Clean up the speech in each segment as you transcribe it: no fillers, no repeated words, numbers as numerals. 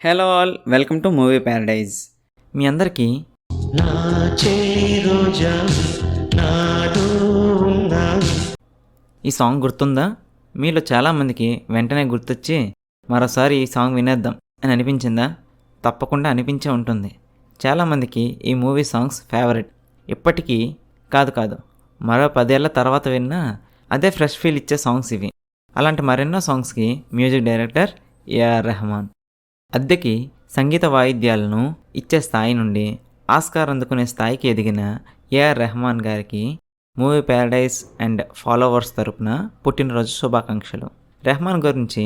Hello all, welcome to movie paradise. మీ అందరికీ ఈ సాంగ్ గుర్తుందా? మీలో చాలామందికి వెంటనే గుర్తొచ్చి మరోసారి ఈ సాంగ్ వినేద్దాం అని అనిపించిందా? తప్పకుండా అనిపించే ఉంటుంది. చాలామందికి ఈ మూవీ సాంగ్స్ ఫేవరెట్. ఇప్పటికీ కాదు మరో 10 ఏళ్ల తర్వాత విన్నా అదే ఫ్రెష్ ఫీల్ ఇచ్చే సాంగ్స్ ఇవి. అలాంటి మరెన్నో సాంగ్స్కి మ్యూజిక్ డైరెక్టర్ ఏఆర్ రెహమాన్. అద్దెకి సంగీత వాయిద్యాలను ఇచ్చే స్థాయి నుండి ఆస్కార్ అందుకునే స్థాయికి ఎదిగిన ఏఆర్ రెహమాన్ గారికి మూవీ ప్యారడైజ్ అండ్ ఫాలోవర్స్ తరపున పుట్టినరోజు శుభాకాంక్షలు. రెహమాన్ గురించి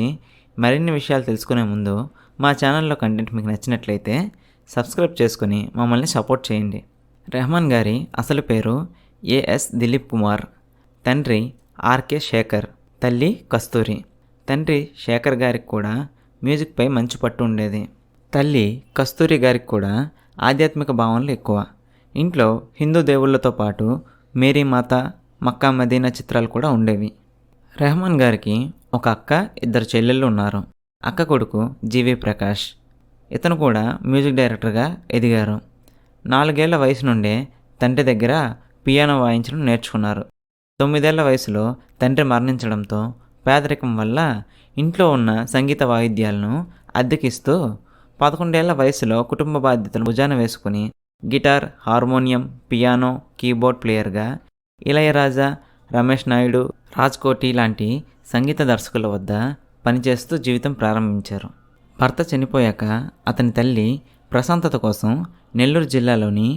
మరిన్ని విషయాలు తెలుసుకునే ముందు మా ఛానల్లో కంటెంట్ మీకు నచ్చినట్లయితే సబ్స్క్రైబ్ చేసుకుని మమ్మల్ని సపోర్ట్ చేయండి. రెహమాన్ గారి అసలు పేరు ఏఎస్ దిలీప్ కుమార్. తండ్రి ఆర్కే శేఖర్, తల్లి కస్తూరి. తండ్రి శేఖర్ గారికి కూడా మ్యూజిక్పై మంచి పట్టు ఉండేది. తల్లి కస్తూరి గారికి కూడా ఆధ్యాత్మిక భావనలు ఎక్కువ. ఇంట్లో హిందూ దేవుళ్ళతో పాటు మేరీమాత, మక్కా మదీనా చిత్రాలు కూడా ఉండేవి. రెహమాన్ గారికి ఒక అక్క, 2 చెల్లెళ్ళు ఉన్నారు. అక్క కొడుకు జీవి ప్రకాష్. ఇతను కూడా మ్యూజిక్ డైరెక్టర్గా ఎదిగారు. 4 ఏళ్ల వయసు నుండే తండ్రి దగ్గర పియానో వాయించడం నేర్చుకున్నారు. 9 ఏళ్ల వయసులో తండ్రి మరణించడంతో పేదరికం వల్ల ఇంట్లో ఉన్న సంగీత వాయిద్యాలను అద్దెకిస్తూ 11 ఏళ్ల వయసులో కుటుంబ బాధ్యతలు భుజాన వేసుకుని గిటార్, హార్మోనియం, పియానో, కీబోర్డ్ ప్లేయర్గా ఇళయరాజా, రమేష్ నాయుడు, రాజ్ కోటి లాంటి సంగీత దర్శకుల వద్ద పనిచేస్తూ జీవితం ప్రారంభించారు. భర్త చనిపోయాక అతని తల్లి ప్రశాంతత కోసం నెల్లూరు జిల్లాలోని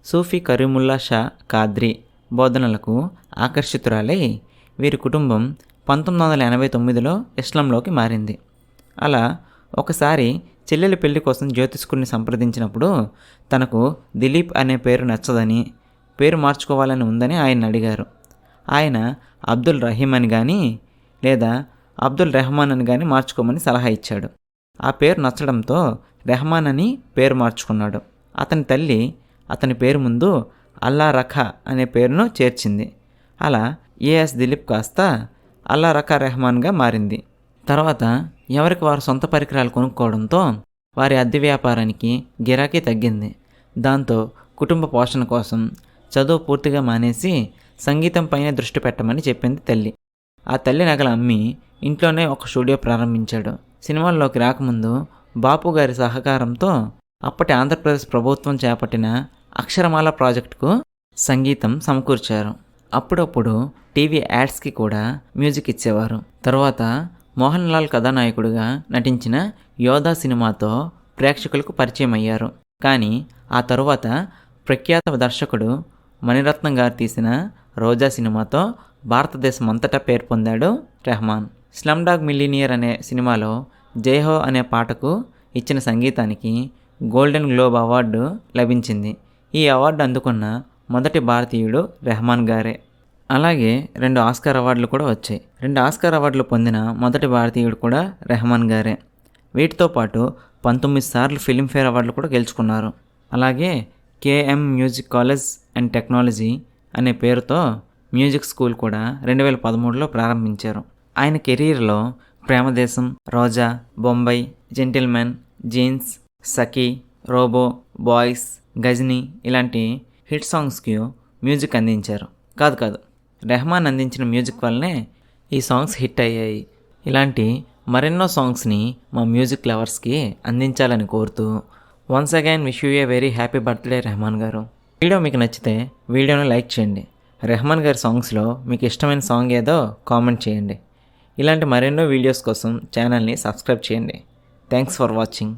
సూఫీ కరీముల్లా షా కాద్రీ బోధనలకు ఆకర్షితురాలై వీరి కుటుంబం 1989లో ఇస్లాంలోకి మారింది. అలా ఒకసారి చెల్లెలి పెళ్లి కోసం జ్యోతిష్కుడిని సంప్రదించినప్పుడు తనకు దిలీప్ అనే పేరు నచ్చదని, పేరు మార్చుకోవాలని ఉందని ఆయన అడిగారు. ఆయన అబ్దుల్ రహీం అని కానీ లేదా అబ్దుల్ రెహమాన్ అని కానీ మార్చుకోమని సలహా ఇచ్చాడు. ఆ పేరు నచ్చడంతో రెహమాన్ అని పేరు మార్చుకున్నాడు. అతని తల్లి అతని పేరు ముందు అల్లా రఖా అనే పేరును చేర్చింది. అలా ఏఎస్ దిలీప్ కాస్త అల్లా రఖా రెహమాన్గా మారింది. తర్వాత ఎవరికి వారు సొంత పరికరాలు కొనుక్కోవడంతో వారి అద్దె వ్యాపారానికి గిరాకీ తగ్గింది. దాంతో కుటుంబ పోషణ కోసం చదువు పూర్తిగా మానేసి సంగీతంపైనే దృష్టి పెట్టమని చెప్పింది తల్లి. ఆ తల్లి నగలు అమ్మి ఇంట్లోనే ఒక స్టూడియో ప్రారంభించాడు. సినిమాల్లోకి రాకముందు బాపు గారి సహకారంతో అప్పటి ఆంధ్రప్రదేశ్ ప్రభుత్వం చేపట్టిన అక్షరమాల ప్రాజెక్టుకు సంగీతం సమకూర్చారు. అప్పుడప్పుడు టీవీ యాడ్స్కి కూడా మ్యూజిక్ ఇచ్చేవారు. తర్వాత మోహన్ లాల్ కథానాయకుడిగా నటించిన యోధా సినిమాతో ప్రేక్షకులకు పరిచయం అయ్యారు. కానీ ఆ తరువాత ప్రఖ్యాత దర్శకుడు మణిరత్నం గారు తీసిన రోజా సినిమాతో భారతదేశం అంతటా పేరు పొందాడు రెహమాన్. స్లమ్ డాగ్ మిలీనియర్ అనే సినిమాలో జైహో అనే పాటకు ఇచ్చిన సంగీతానికి గోల్డెన్ గ్లోబ్ అవార్డు లభించింది. ఈ అవార్డు అందుకున్న మొదటి భారతీయుడు రెహమాన్ గారే. అలాగే 2 ఆస్కార్ అవార్డులు కూడా వచ్చాయి. 2 ఆస్కార్ అవార్డులు పొందిన మొదటి భారతీయుడు కూడా రెహమాన్ గారే. వీటితో పాటు 19 సార్లు ఫిల్మ్ఫేర్ అవార్డులు కూడా గెలుచుకున్నారు. అలాగే KM music college and technology అనే పేరుతో మ్యూజిక్ స్కూల్ కూడా 2013లో ప్రారంభించారు. ఆయన కెరీర్లో Premadesam, Roja, Bombay, Gentleman, Jeans, Sakhi, Robo, Boys, Ghajini ఇలాంటి హిట్ సాంగ్స్కి మ్యూజిక్ అందించారు. కాదు రెహమాన్ అందించిన మ్యూజిక్ వల్లనే ఈ సాంగ్స్ హిట్ అయ్యాయి. ఇలాంటి మరెన్నో సాంగ్స్ని మా మ్యూజిక్ లవర్స్కి అందించాలని కోరుతూ once again wish you a very happy birthday Rahman గారు. వీడియో మీకు నచ్చితే వీడియోని లైక్ చేయండి. రెహమాన్ గారి సాంగ్స్లో మీకు ఇష్టమైన సాంగ్ ఏదో కామెంట్ చేయండి. ఇలాంటి మరెన్నో వీడియోస్ కోసం ఛానల్ని సబ్స్క్రైబ్ చేయండి. Thanks for watching.